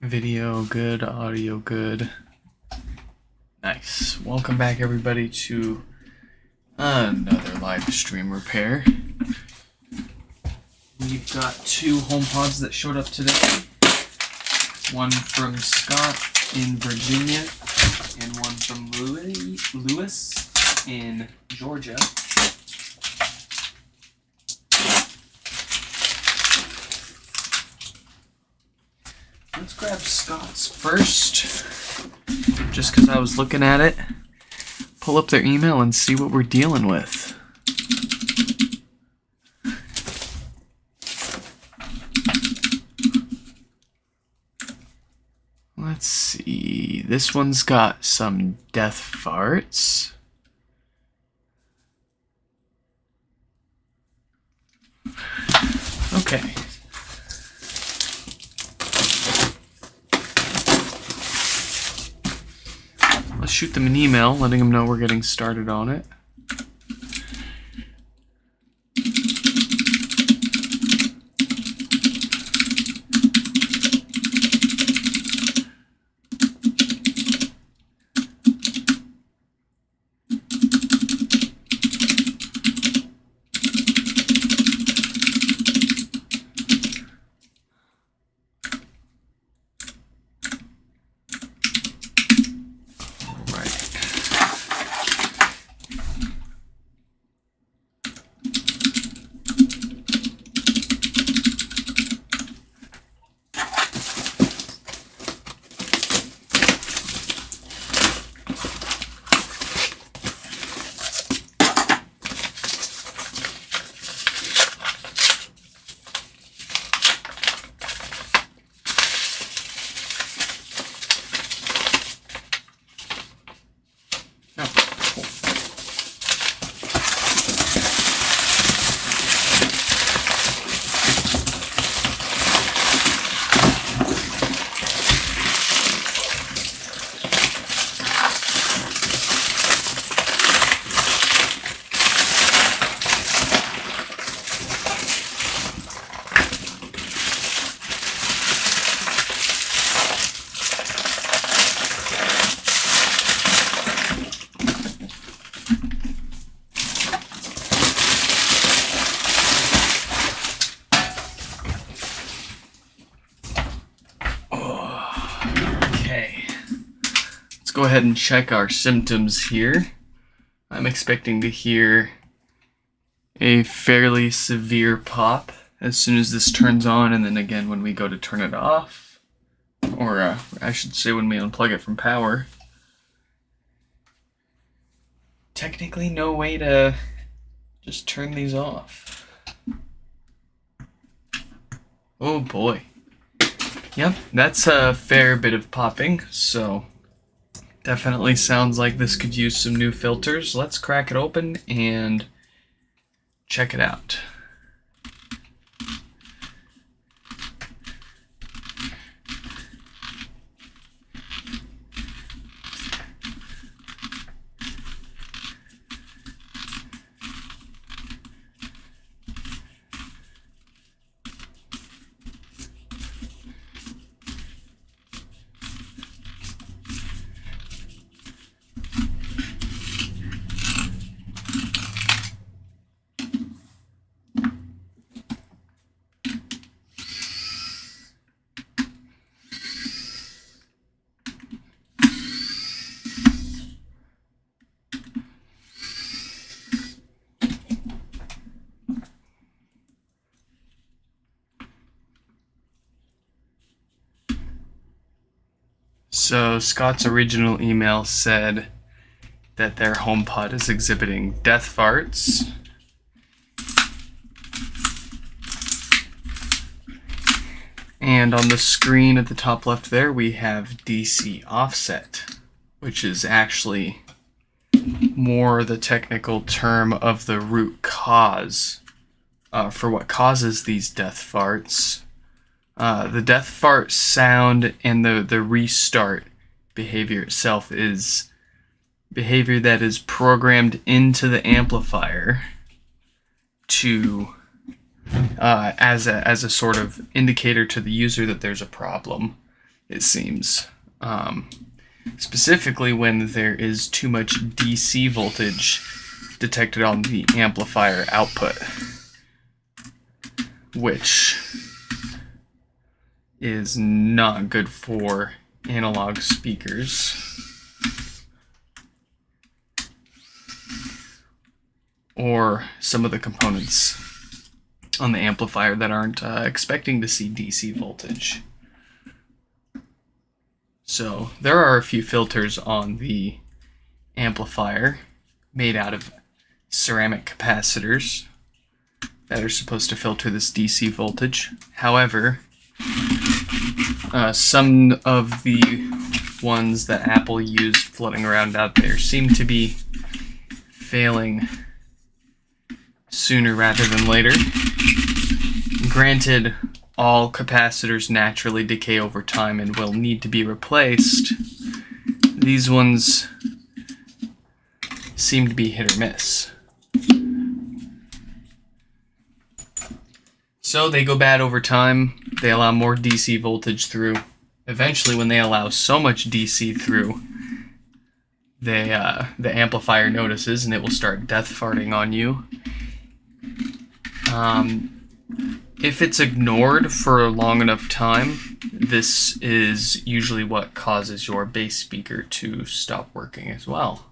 Video good, audio good. Nice. Welcome back, everybody, to another live stream repair. We've got two HomePods that showed up today. One from Scott in Virginia and one from Lewis in Georgia. Let's grab Scott's first, just because I was looking at it. Pull up their email and see what we're dealing with. Let's see. This one's got some death farts. Okay. Let's shoot them an email, letting them know we're getting started on it. Go ahead and check our symptoms here. I'm expecting to hear a fairly severe pop as soon as this turns on, and then again when we go to turn it off, or I should say when we unplug it from power. Technically no way to just turn these off. Oh boy. Yep, that's a fair bit of popping, so definitely sounds like this could use some new filters. Let's crack it open and check it out. So Scott's original email said that their HomePod is exhibiting death farts, and on the screen at the top left there we have DC offset, which is actually more the technical term of the root cause for what causes these death farts. The death fart sound and the restart behavior itself is behavior that is programmed into the amplifier to as a sort of indicator to the user that there's a problem. it seems. Specifically when there is too much DC voltage detected on the amplifier output, which is not good for analog speakers. Or some of the components on the amplifier that aren't expecting to see DC voltage. So there are a few filters on the amplifier made out of ceramic capacitors that are supposed to filter this DC voltage. However, some of the ones that Apple used floating around out there seem to be failing sooner rather than later. Granted, all capacitors naturally decay over time and will need to be replaced. These ones seem to be hit or miss. So they go bad over time, they allow more DC voltage through. Eventually, when they allow so much DC through, the amplifier notices and it will start death farting on you. If it's ignored for a long enough time, this is usually what causes your bass speaker to stop working as well.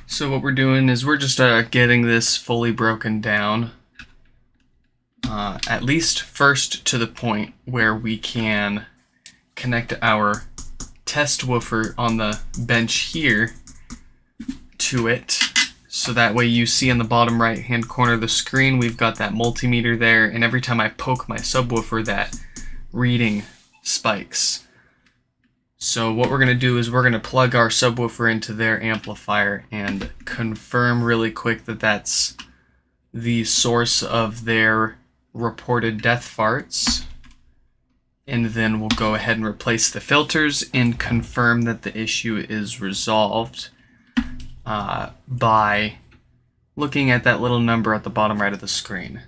So what we're doing is we're just getting this fully broken down, at least first to the point where we can connect our test woofer on the bench here to it, so that way you see in the bottom right hand corner of the screen we've got that multimeter there, and every time I poke my subwoofer that reading spikes. So what we're going to do is we're going to plug our subwoofer into their amplifier and confirm really quick that that's the source of their reported death farts. And then we'll go ahead and replace the filters and confirm that the issue is resolved by looking at that little number at the bottom right of the screen.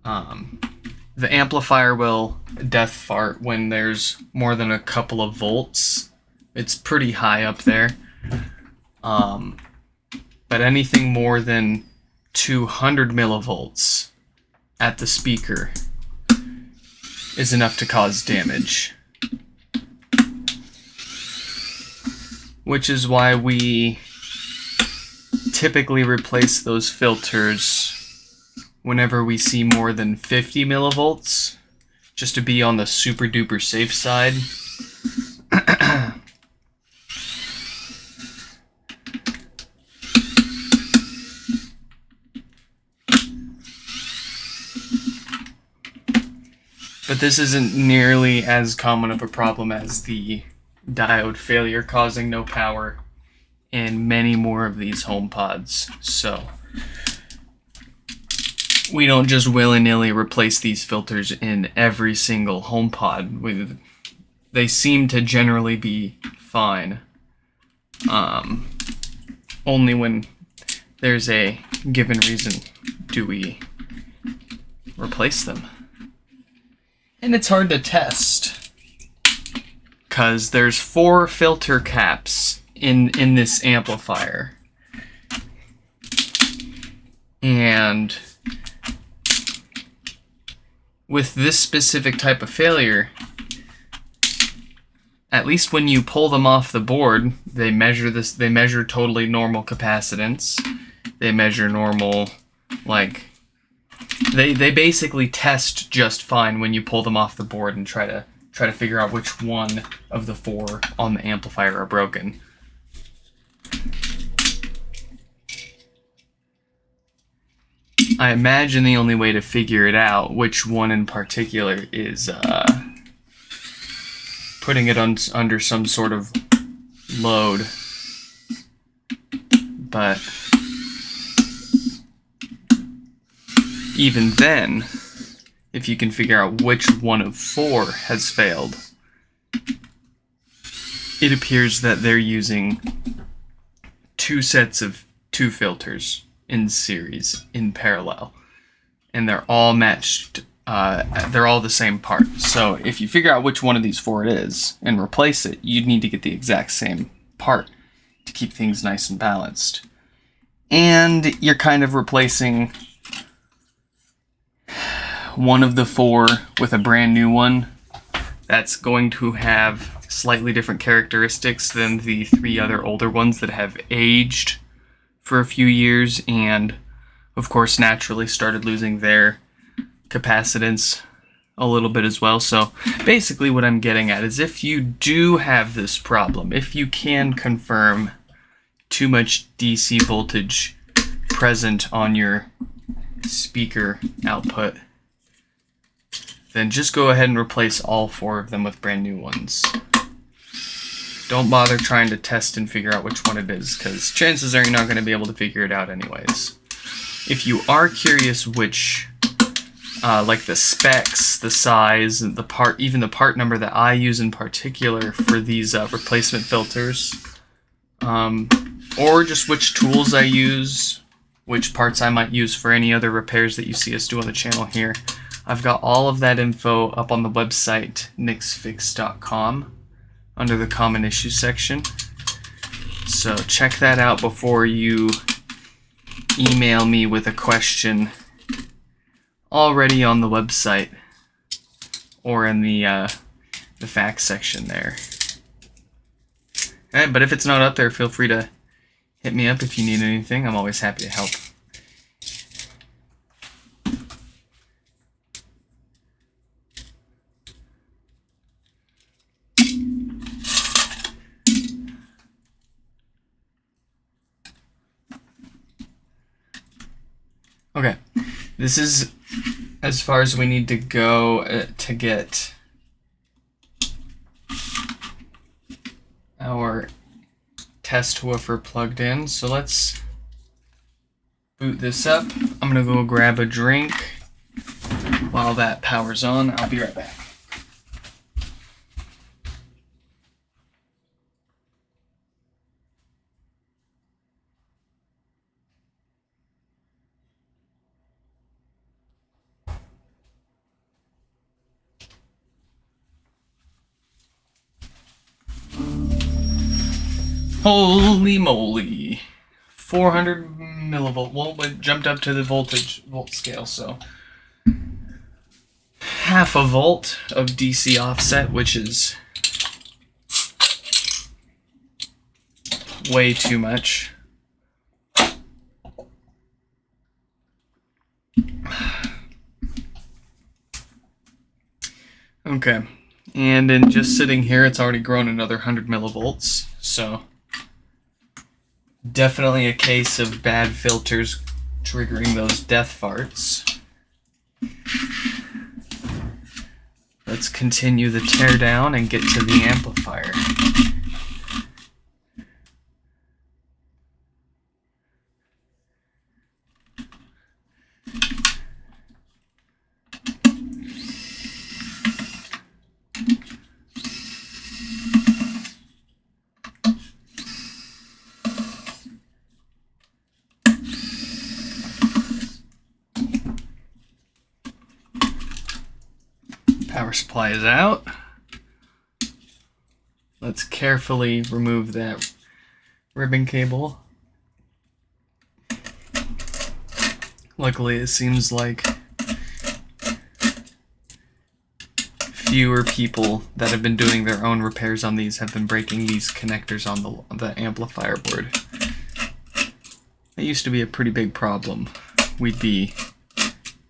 The amplifier will death fart when there's more than a couple of volts. It's pretty high up there. But anything more than 200 millivolts at the speaker is enough to cause damage. Which is why we typically replace those filters whenever we see more than 50 millivolts, just to be on the super duper safe side. But this isn't nearly as common of a problem as the diode failure causing no power in many more of these HomePods. So we don't just willy-nilly replace these filters in every single HomePod. They seem to generally be fine. Only when there's a given reason do we replace them. And it's hard to test, because there's 4 filter caps in this amplifier. And with this specific type of failure, at least when you pull them off the board, they measure totally normal capacitance. They measure normal, they basically test just fine when you pull them off the board and try to figure out which one of the 4 on the amplifier are broken. I imagine the only way to figure it out, which one in particular, is putting it under some sort of load. But even then, if you can figure out which one of 4 has failed, it appears that they're using 2 sets of 2 filters in series, in parallel. And they're all matched, they're all the same part. So if you figure out which one of these 4 it is and replace it, you'd need to get the exact same part to keep things nice and balanced. And you're kind of replacing one of the 4 with a brand new one that's going to have slightly different characteristics than the 3 other older ones that have aged for a few years and, of course, naturally started losing their capacitance a little bit as well. So basically what I'm getting at is if you do have this problem, if you can confirm too much DC voltage present on your speaker output, then just go ahead and replace all 4 of them with brand new ones. Don't bother trying to test and figure out which one it is, because chances are you're not going to be able to figure it out anyways. If you are curious which, like the specs, the size, the part, even the part number that I use in particular for these replacement filters, or just which tools I use, which parts I might use for any other repairs that you see us do on the channel here, I've got all of that info up on the website nixfix.com under the common issues section. So check that out before you email me with a question already on the website or in the facts section there. But if it's not up there, feel free to hit me up if you need anything. I'm always happy to help. Okay, this is as far as we need to go to get our test woofer plugged in. So let's boot this up. I'm gonna go grab a drink while that powers on. I'll be right back. Holy moly, 400 millivolt. Well, it jumped up to the volt scale, so half a volt of DC offset, which is way too much. Okay, and in just sitting here, it's already grown another 100 millivolts, so definitely a case of bad filters triggering those death farts. Let's continue the teardown and get to the amplifier. Power supply is out. Let's carefully remove that ribbon cable. Luckily, it seems like fewer people that have been doing their own repairs on these have been breaking these connectors on the amplifier board. That used to be a pretty big problem. We'd be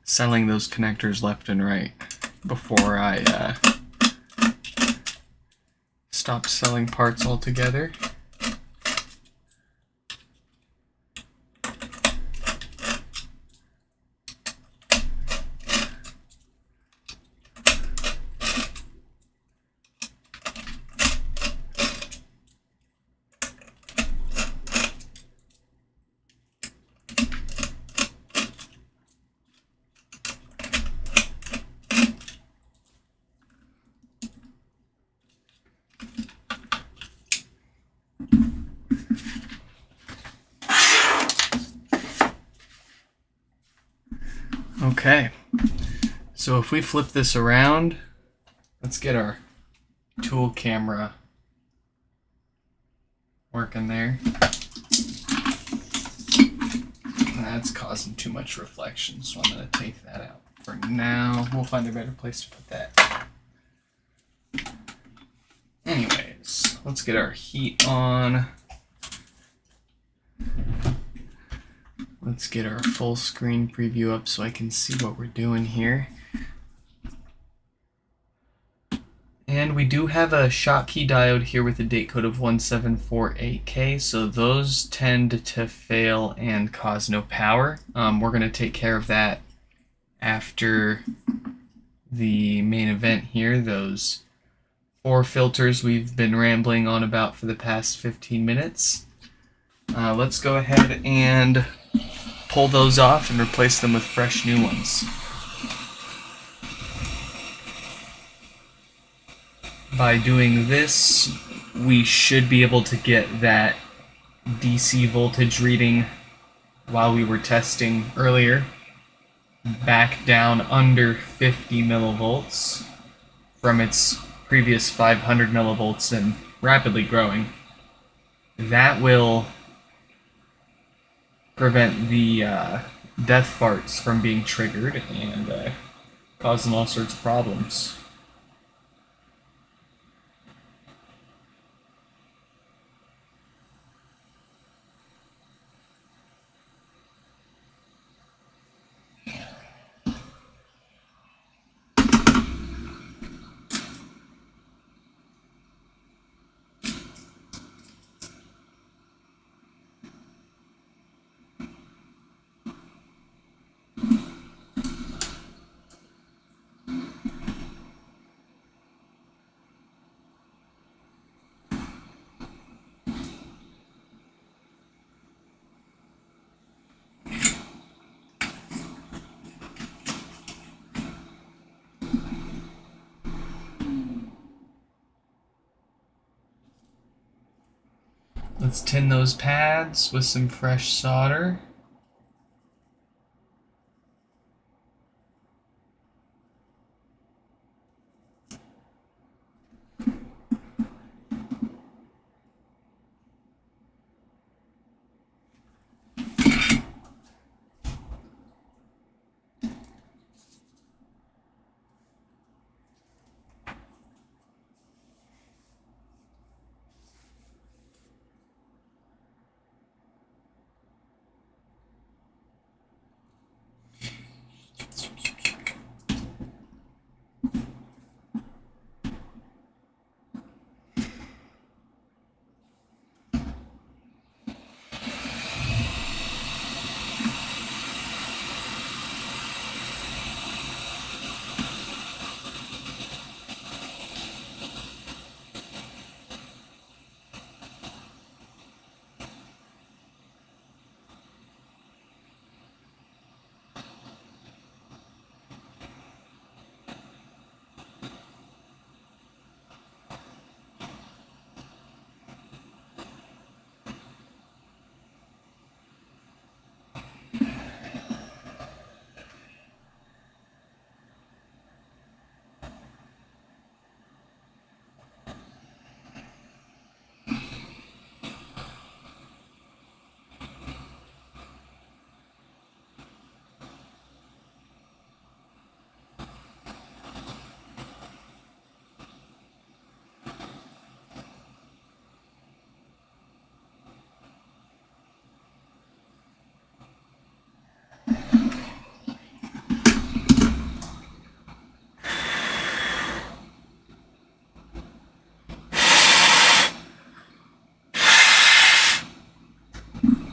selling those connectors left and right before I stopped selling parts altogether. Okay, so if we flip this around, let's get our tool camera working there. That's causing too much reflection, so I'm going to take that out for now. We'll find a better place to put that. Anyways, let's get our heat on. Let's get our full screen preview up so I can see what we're doing here. And we do have a Schottky diode here with a date code of 1748K, so those tend to fail and cause no power. We're going to take care of that after the main event here, those 4 filters we've been rambling on about for the past 15 minutes. Let's go ahead and pull those off and replace them with fresh new ones. By doing this, we should be able to get that DC voltage reading while we were testing earlier back down under 50 millivolts from its previous 500 millivolts and rapidly growing. That will prevent the death farts from being triggered and causing all sorts of problems. Let's tin those pads with some fresh solder.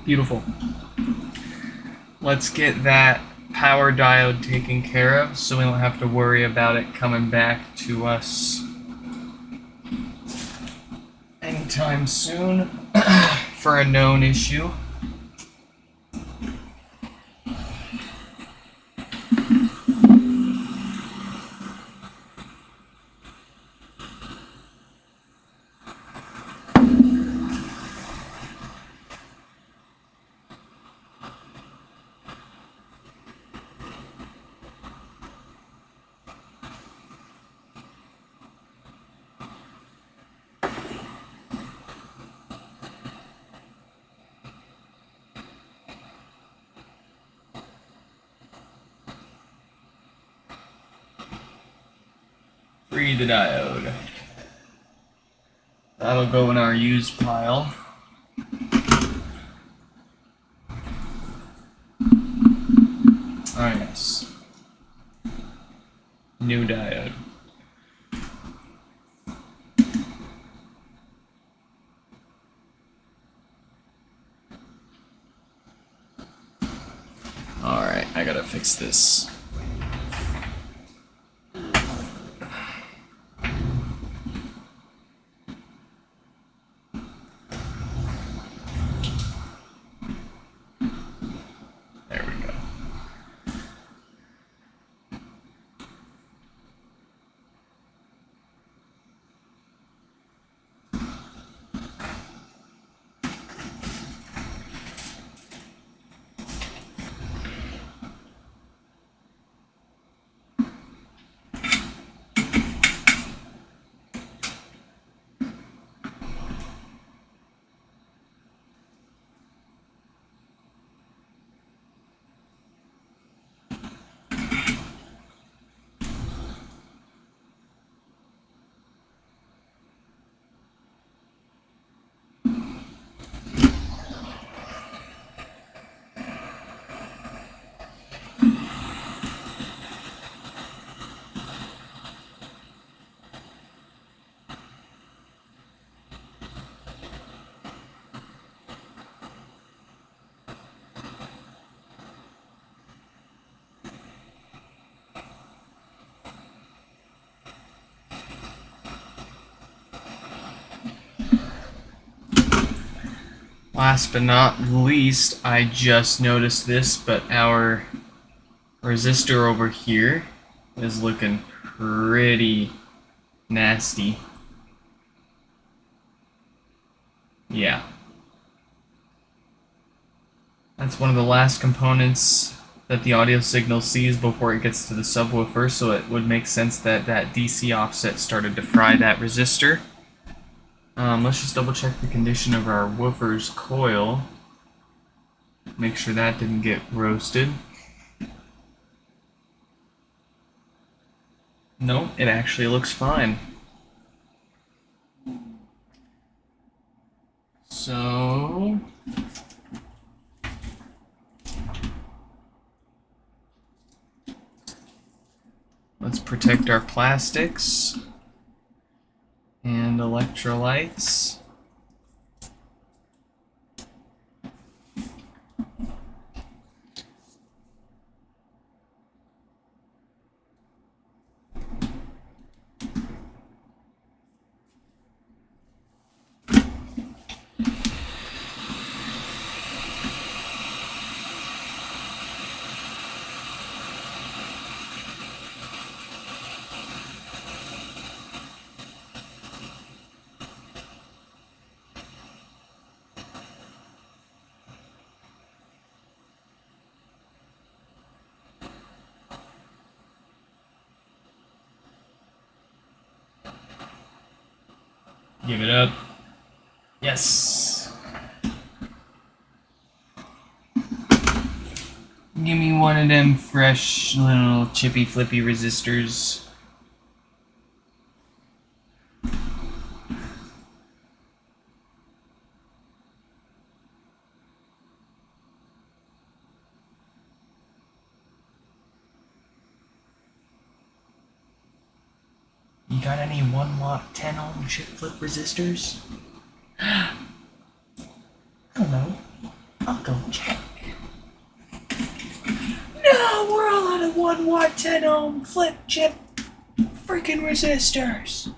Beautiful. Let's get that power diode taken care of so we don't have to worry about it coming back to us anytime soon for a known issue. Free the diode. That'll go in our used pile. Ah, yes. New diode. Alright, I gotta fix this. There we go. Last but not least, I just noticed this, but our resistor over here is looking pretty nasty. Yeah. That's one of the last components that the audio signal sees before it gets to the subwoofer, so it would make sense that that DC offset started to fry that resistor. Let's just double check the condition of our woofer's coil. Make sure that didn't get roasted. Nope, it actually looks fine. So let's protect our plastics and electrolytes. Give it up. Yes. Give me one of them fresh little chippy flippy resistors. You got any 1 watt 10 ohm chip flip resistors? I don't know. I'll go check. No, we're all out of 1 watt 10 ohm flip chip freaking resistors.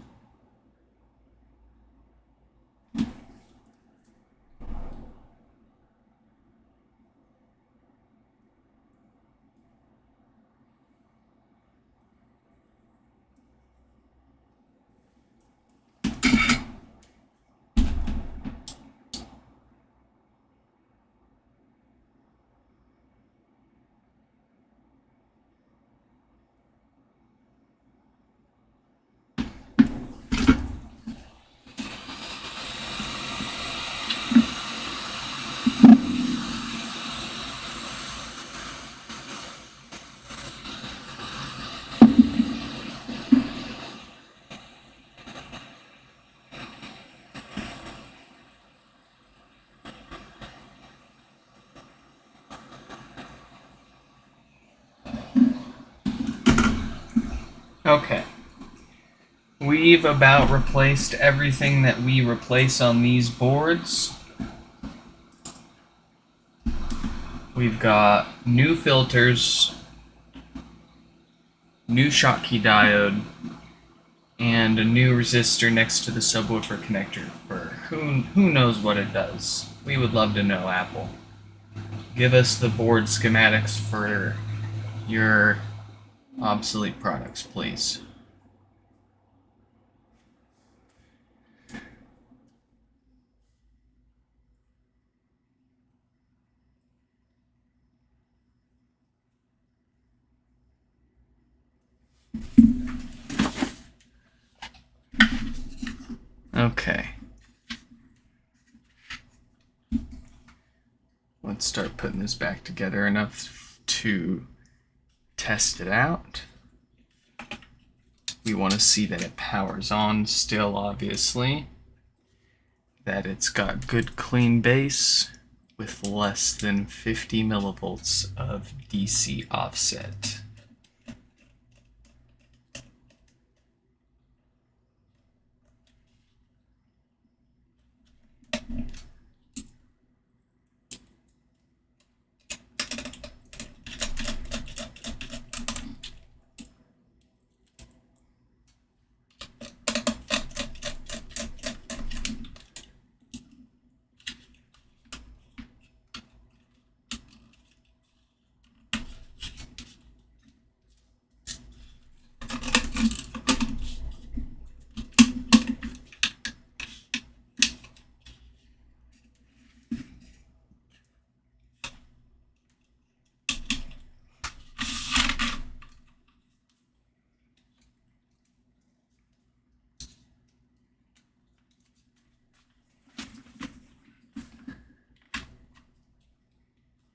Okay. We've about replaced everything that we replace on these boards. We've got new filters, new Schottky diode, and a new resistor next to the subwoofer connector for who knows what it does. We would love to know, Apple. Give us the board schematics for your obsolete products, please. Okay. Let's start putting this back together enough to test it out. We want to see that it powers on still, obviously. That it's got good clean base with less than 50 millivolts of DC offset.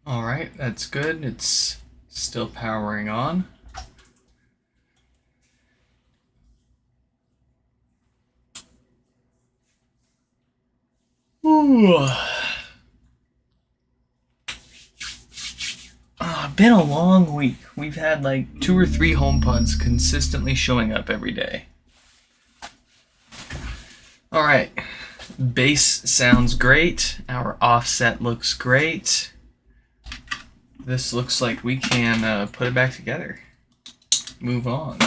Alright, that's good. It's still powering on. Ooh. Been a long week. We've had like 2 or 3 HomePods consistently showing up every day. Alright, bass sounds great. Our offset looks great. This looks like we can put it back together. Move on.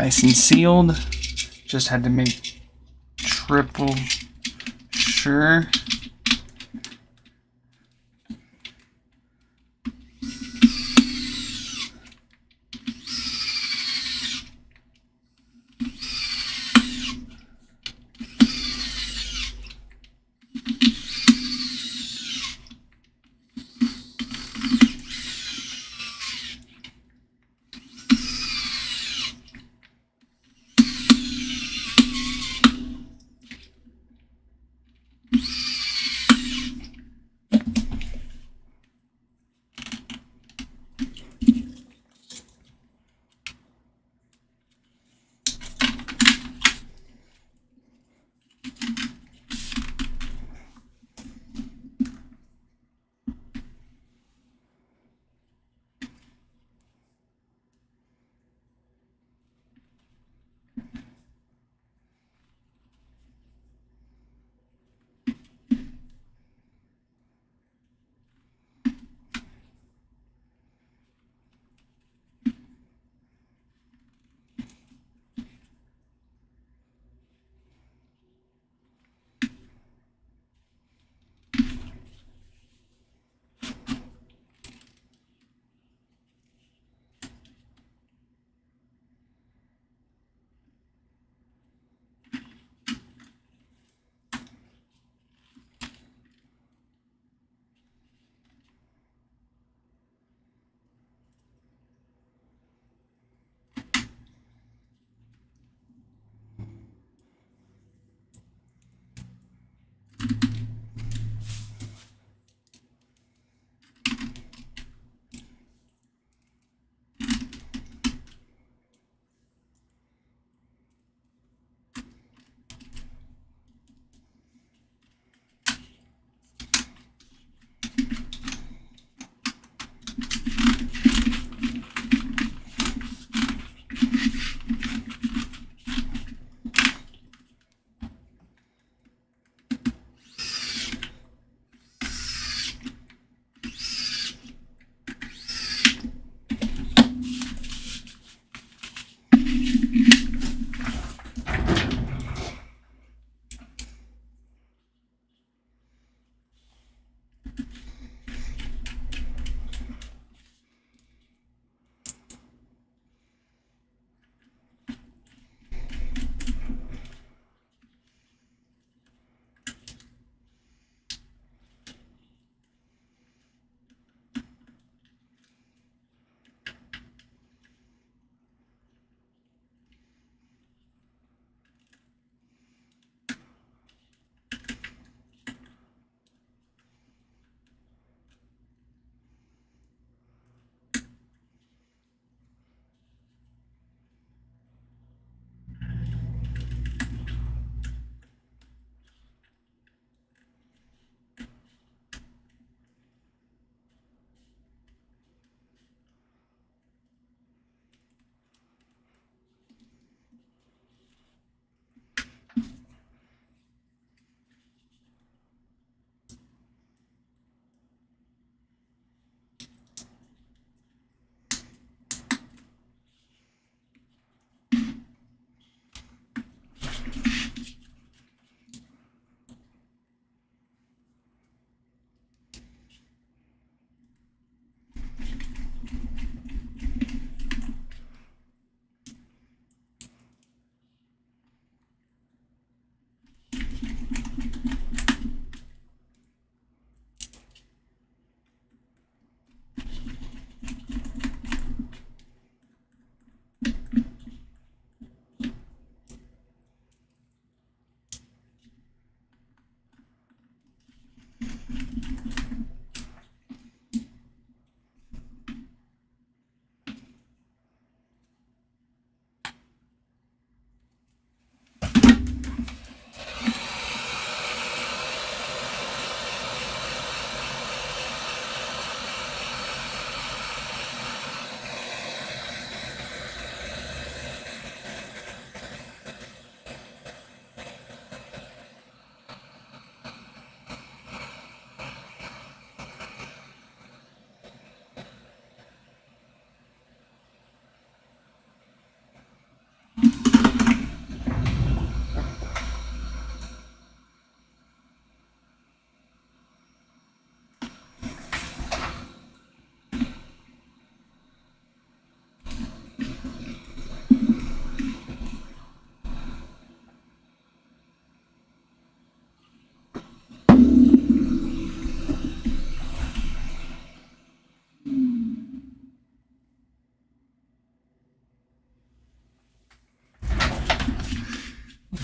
Nice and sealed. Just had to make triple sure.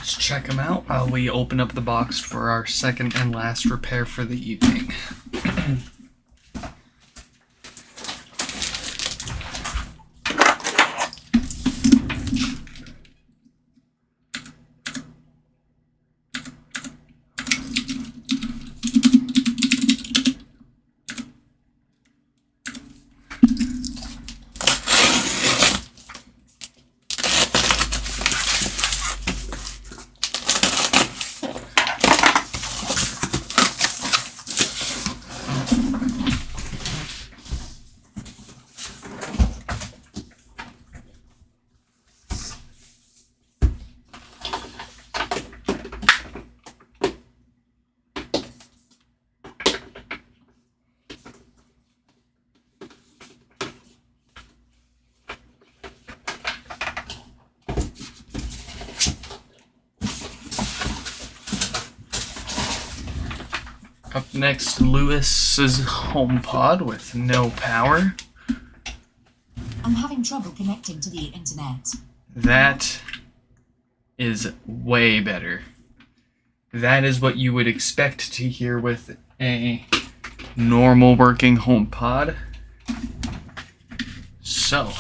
Let's check them out while we open up the box for our second and last repair for the evening. Up next, Lewis's HomePod with no power. I'm having trouble connecting to the internet. That is way better. That is what you would expect to hear with a normal working HomePod. So,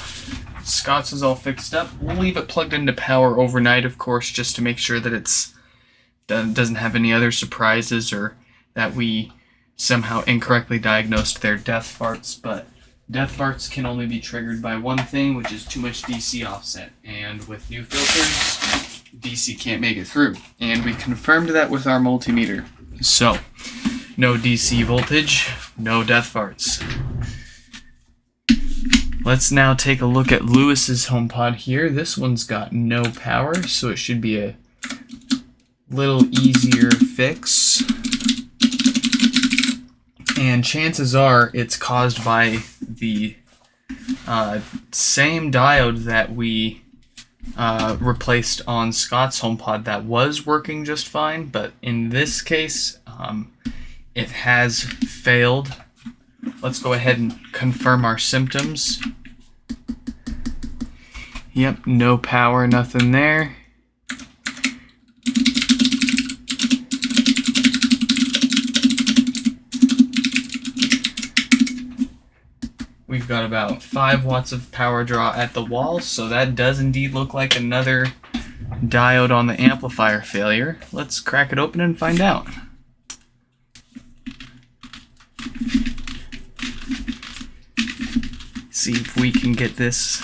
Scott's is all fixed up. We'll leave it plugged into power overnight, of course, just to make sure that it doesn't have any other surprises or that we somehow incorrectly diagnosed their death farts. But death farts can only be triggered by one thing, which is too much DC offset. And with new filters, DC can't make it through. And we confirmed that with our multimeter. So, no DC voltage, no death farts. Let's now take a look at Lewis's HomePod here. This one's got no power, so it should be a little easier fix. And chances are it's caused by the same diode that we replaced on Scott's HomePod that was working just fine, but in this case, it has failed. Let's go ahead and confirm our symptoms. Yep, no power, nothing there. We've got about 5 watts of power draw at the wall, so that does indeed look like another diode on the amplifier failure. Let's crack it open and find out. See if we can get this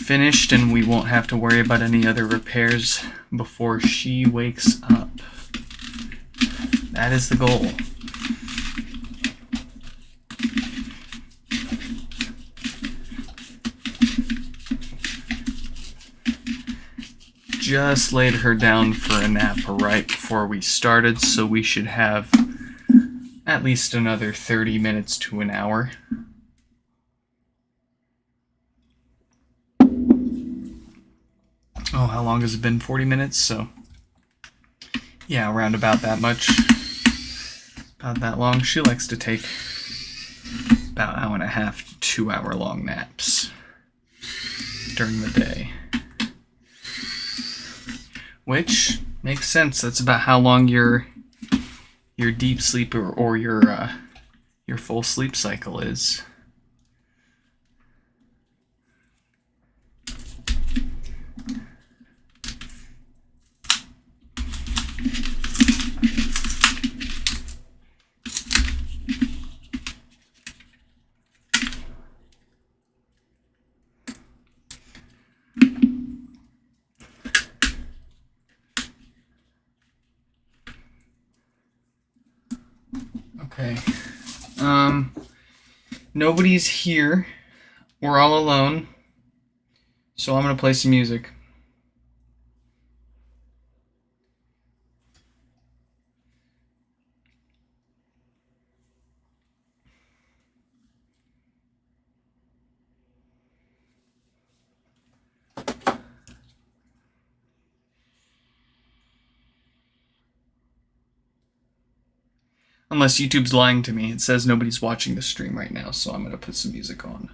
finished and we won't have to worry about any other repairs before she wakes up. That is the goal. Just laid her down for a nap right before we started, so we should have at least another 30 minutes to an hour. Oh, how long has it been? 40 minutes? So, yeah, around about that much. About that long. She likes to take about an hour and a half to 2 hour long naps during the day. Which makes sense. That's about how long your deep sleep or your full sleep cycle is. Okay. Nobody's here. We're all alone. So I'm gonna play some music. Unless YouTube's lying to me. It says nobody's watching the stream right now, so I'm going to put some music on.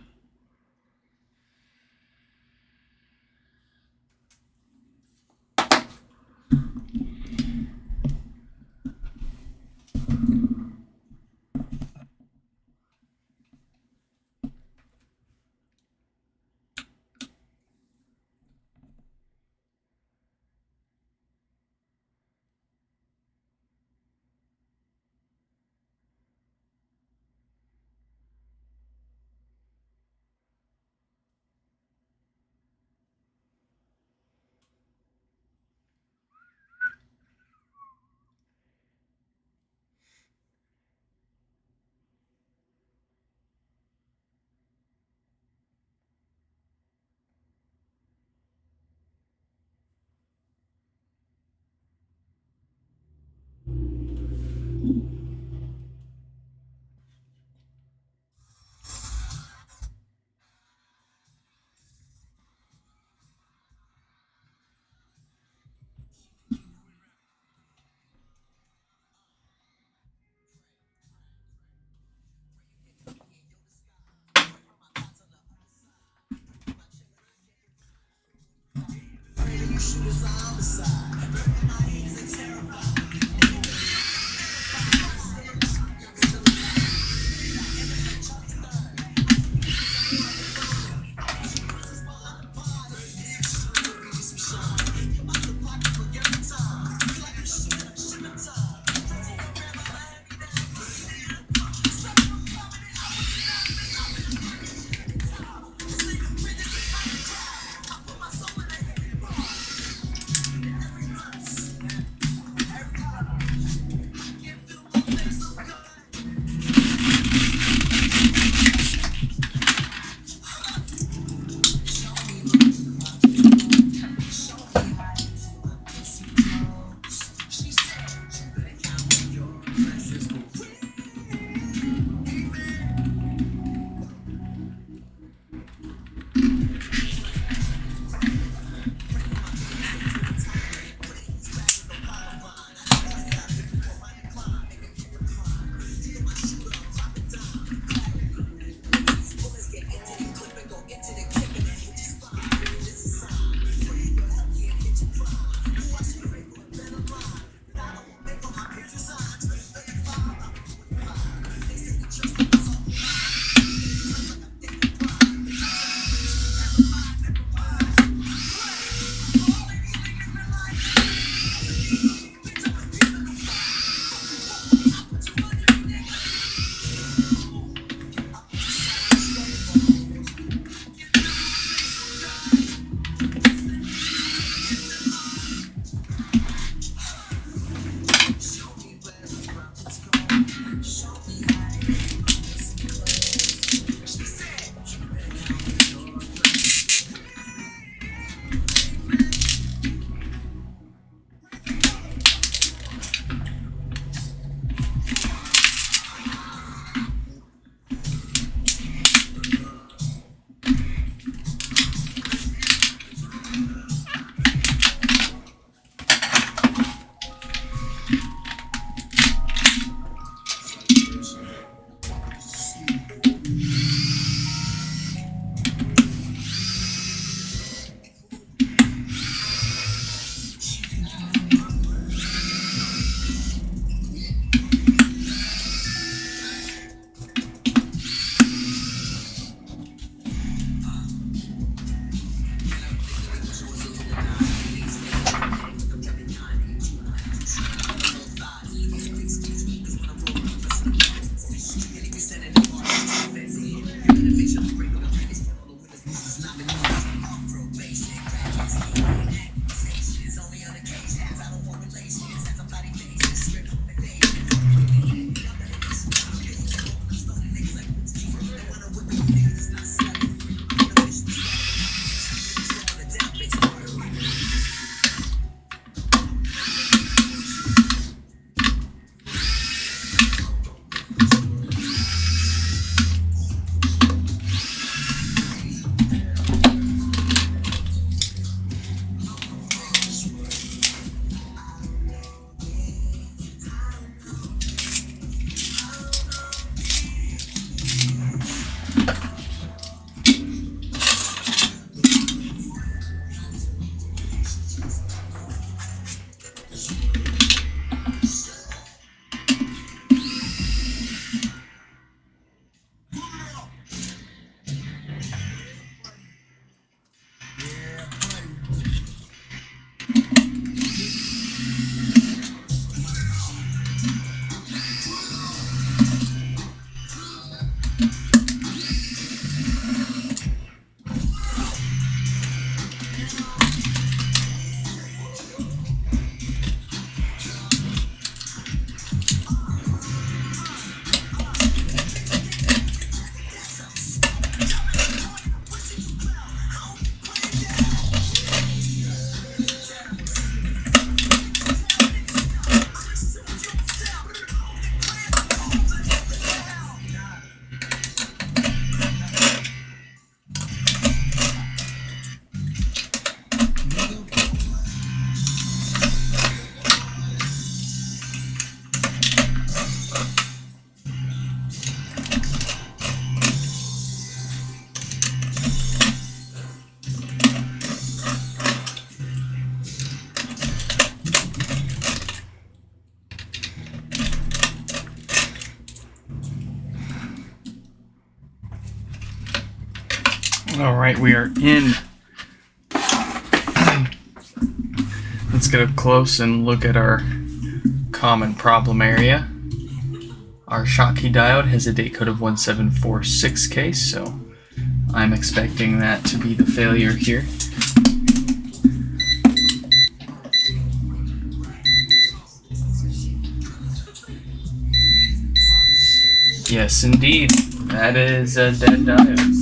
All right, we are in. Let's get up close and look at our common problem area. Our Schottky diode has a date code of 1746K, so I'm expecting that to be the failure here. Yes, indeed. That is a dead diode.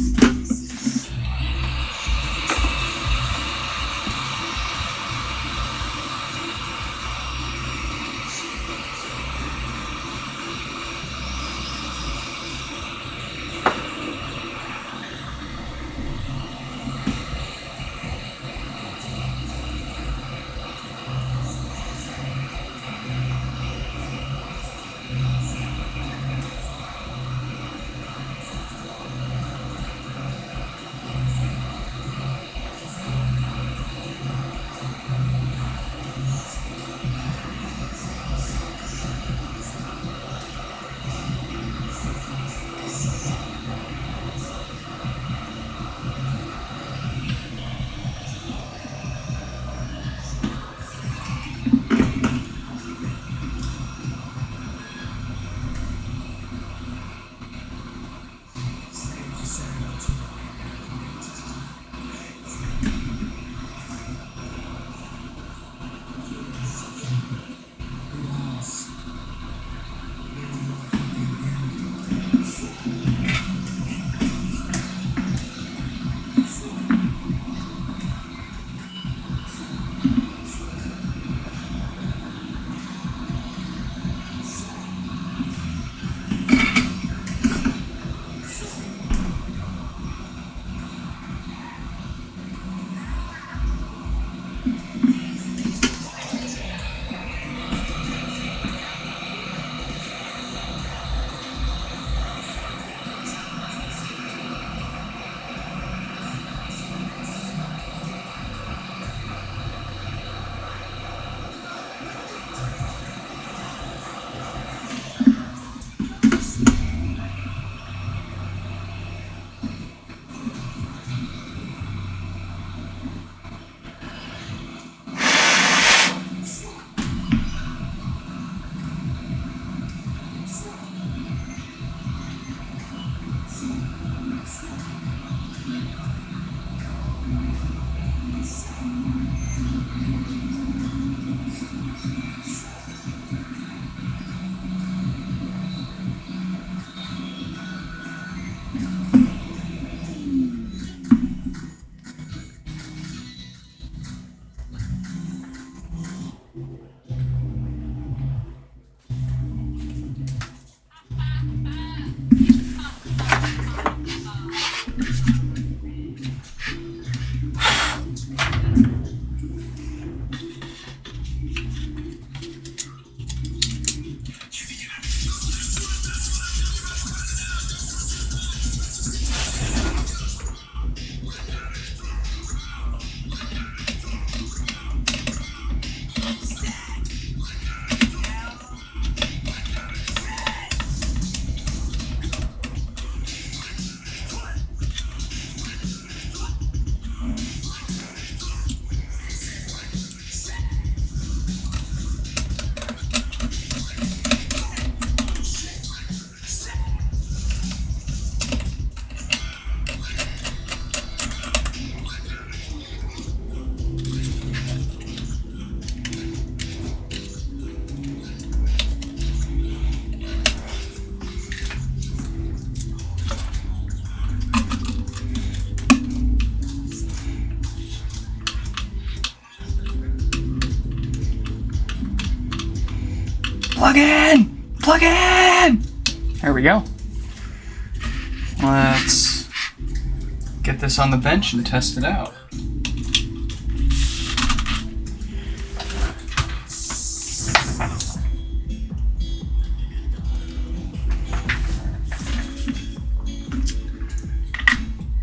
Plug in! Plug in! There we go. Let's get this on the bench and test it out.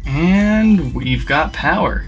And we've got power.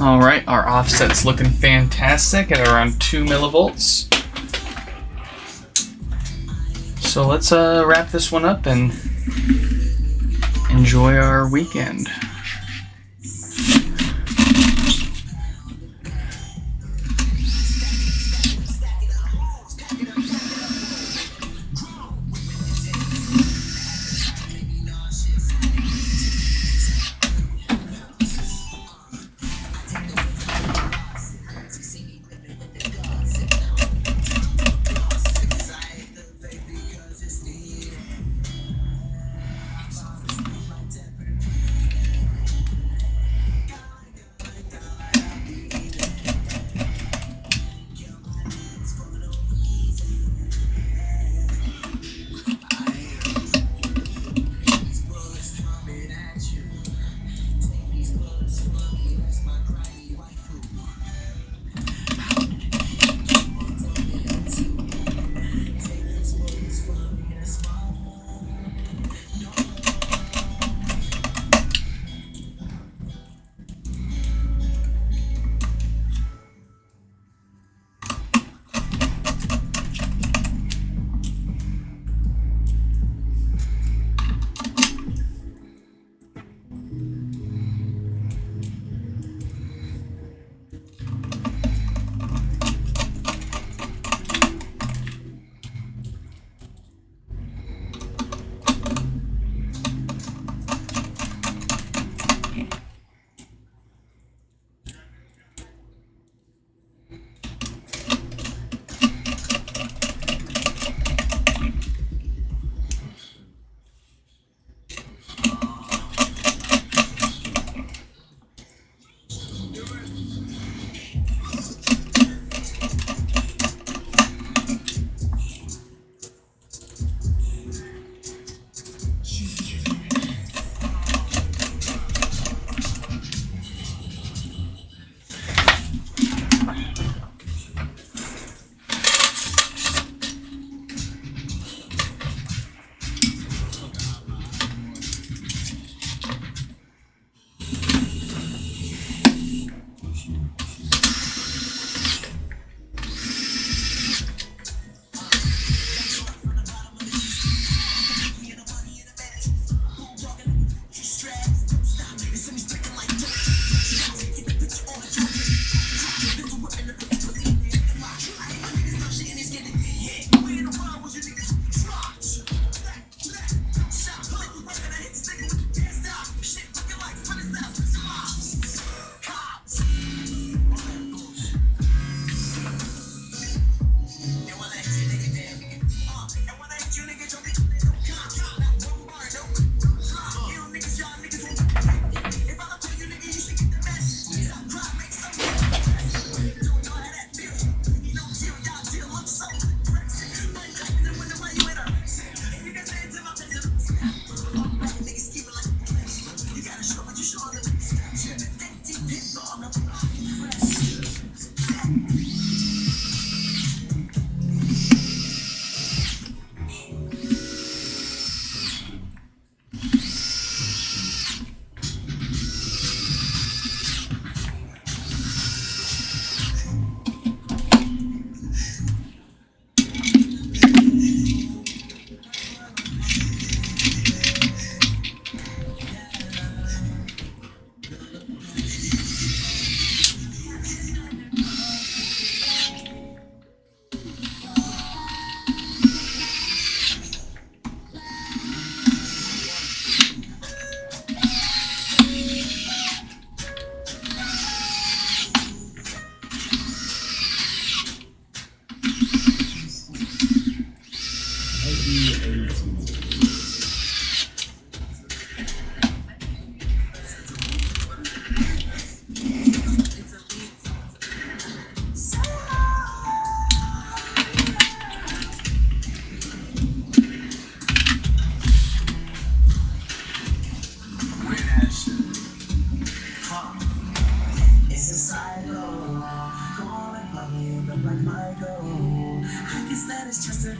All right, our offset's looking fantastic at around 2 millivolts. So let's wrap this one up and enjoy our weekend.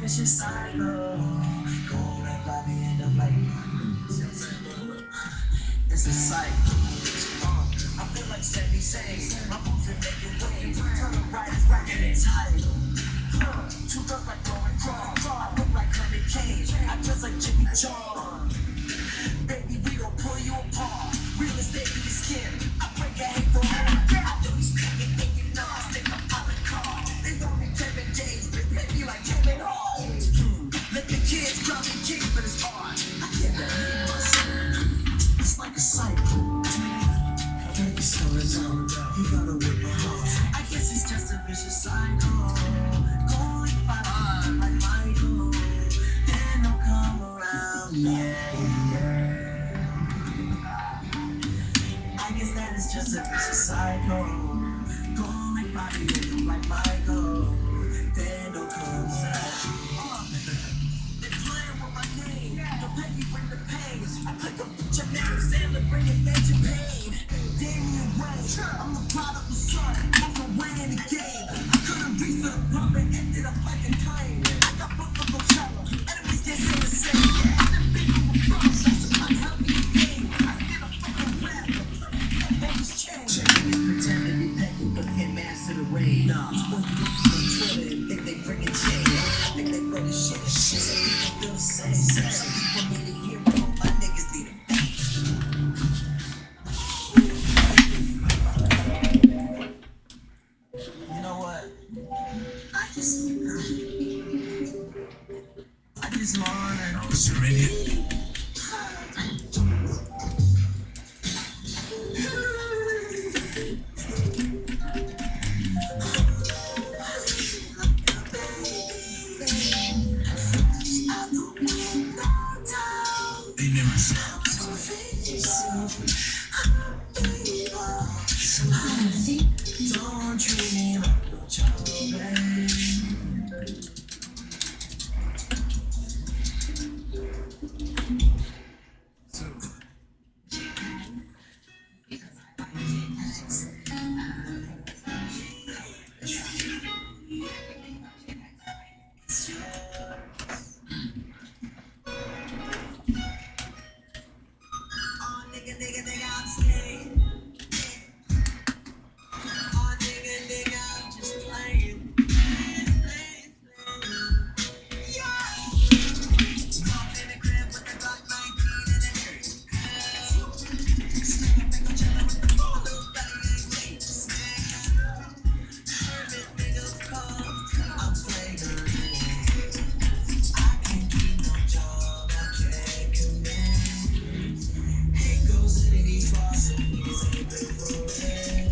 vicious cycle. Go right by the end of life. It's a cycle. I feel like 70 insane. My moves are making waves. Turn the right is rocking the title. Two girls like going wrong. I look like Herman Cain. I dress like Jimmy John. Baby, we gon' pull you apart. Real estate in your skin. I break a hate for her. I do these cracking, thinking nuts. Think I'm out of car. They want me Kevin James. They play me like Kevin Hart. Let the kids grab me king for this art. I can't believe myself. It's like a cycle. Baby, slow it down. You gotta whip my heart. I guess it's just a vicious cycle. Going by like Michael. Then I'll come around. Yeah. I guess that is just a vicious cycle. Going like Bobby, rhythm like Michael. Then don't come around. They playing with my name. The baby bring the pain. I click up with your name, Sandler bringing major pain. Damian Wayne, I'm the prodigal son. I'm the way in the game. I couldn't reach for the pump and ended up like a train. I got booked for Coachella. Enemies can't say the same. I'm the big one with bombs. That's the unhealthy game. I get a fucking rapper. Things change. Pretend to be petty, but can't master the rain. These boys look on Twitter and think they bringing change. Think they run the shit. Some people feel the same. Some people need a hero. My niggas need a You know what? I just wanna. Oh, Serenian. They never stop. Don't treat me like no child, babe. Oh, nigga, I'm staying. Oh, nigga, I'm just playing. Yeah. Walk in the crib with the Glock 19 in the area. Sneaking back on chillin' with the ball, little buddy ain't late. Hermit niggas come, I'm flagrant. I can't keep no job, I can't commit. Hate goes into these bars and niggas ain't been for it.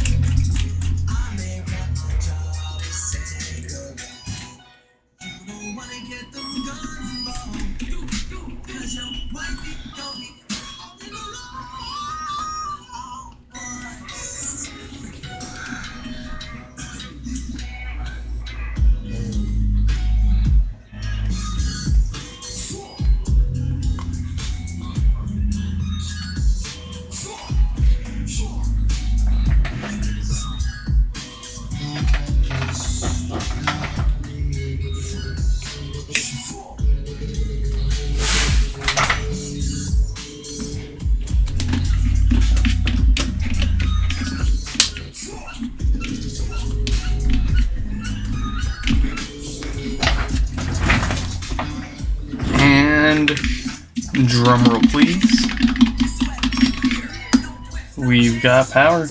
I may rap my job and say good. You don't wanna get them guns involved, cause your wifey don't be all in the wrong. And drumroll, please. We've got power.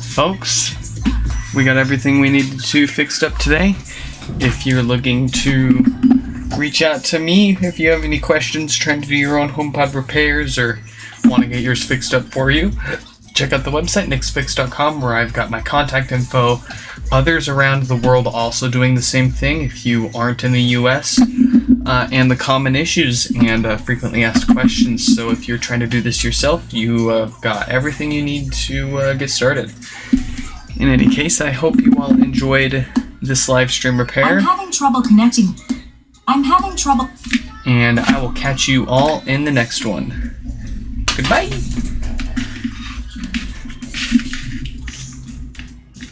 Folks, we got everything we needed to fixed up today. If you're looking to reach out to me, if you have any questions trying to do your own HomePod repairs or want to get yours fixed up for you, check out the website, nixfix.com, where I've got my contact info. Others around the world also doing the same thing if you aren't in the US, and the common issues and frequently asked questions. So if you're trying to do this yourself, you got everything you need to get started. In any case, I hope you all enjoyed this live stream repair. I'm having trouble connecting. And I will catch you all in the next one. Goodbye!